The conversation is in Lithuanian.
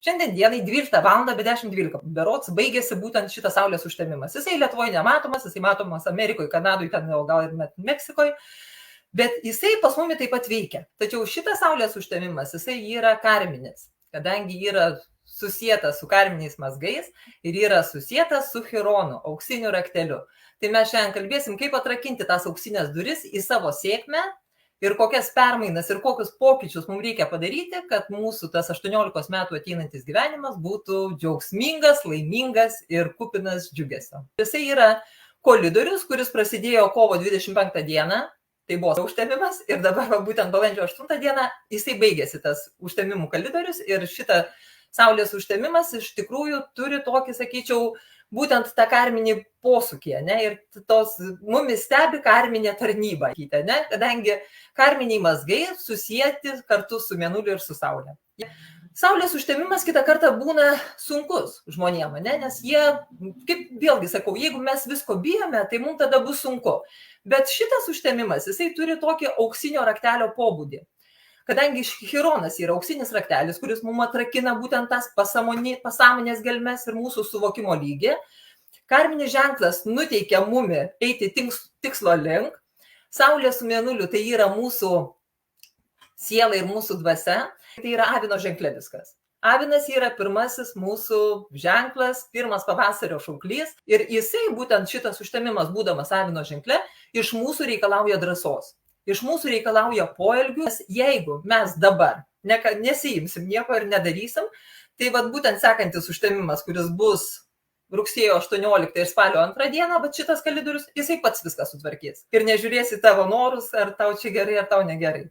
Šiandien dienai 12 val. be 10:12 berods baigėsi būtent šitas saulės užtemimas. Jisai Lietuvoje nematomas, jisai matomas Amerikoje, Kanadoje, ten gal ir net Meksikoje, bet jisai pas mumi taip pat veikia. Tačiau šitas saulės užtemimas, jisai yra karminis, kadangi yra susietas su karminiais mazgais ir yra susietas su Chironu, auksiniu rakteliu. Tai mes šiandien kalbėsim, kaip atrakinti tas auksinės duris į savo sėkmę ir kokias permainas ir kokius pokyčius mums reikia padaryti, kad mūsų tas 18 metų ateinantis gyvenimas būtų džiaugsmingas, laimingas ir kupinas džiugesio. Jisai yra kolidorius, kuris prasidėjo kovo 25 dieną, tai buvo užtemimas ir dabar būtent balandžio 8 dieną jisai baigėsi tas užtemimų kolidorius ir šitą saulės užtemimas iš tikrųjų turi tokį, sakyčiau, būtent tą karminį posūkį, ne? Ir tos mumis stebi karminė tarnyba, ne? Kadangi karminiai mazgai susijęti kartu su mėnuliu ir su saulė. Saulės užtemimas kitą kartą būna sunkus žmonėm, ne? Nes jie, kaip vėlgi sakau, jeigu mes visko bijome, tai mums tada bus sunku. Bet šitas užtemimas, jisai turi tokį auksinio raktelio pobūdį. Kadangi Chironas yra auksinis raktelis, kuris mums atrakina būtent tas pasąmonės gelmes ir mūsų suvokimo lygį, karminis ženklas nuteikia mumi eiti tikslo link, saulė su mėnuliu tai yra mūsų siela ir mūsų dvasia, tai yra avino ženklė viskas. Avinas yra pirmasis mūsų ženklas, pirmas pavasario šauklys ir jisai būtent šitas užtemimas, būdamas avino ženklė, iš mūsų reikalauja drąsos. Iš mūsų reikalauja poelgių, nes jeigu mes dabar nesiimsim nieko ir nedarysim, tai vat būtent sekantis užtemimas, kuris bus rugsėjo 18 ir spalio 2 dieną, bet šitas kalendorius, jisai pats viską sutvarkys. Ir nežiūrės į tavo norus, ar tau čia gerai, ar tau negerai.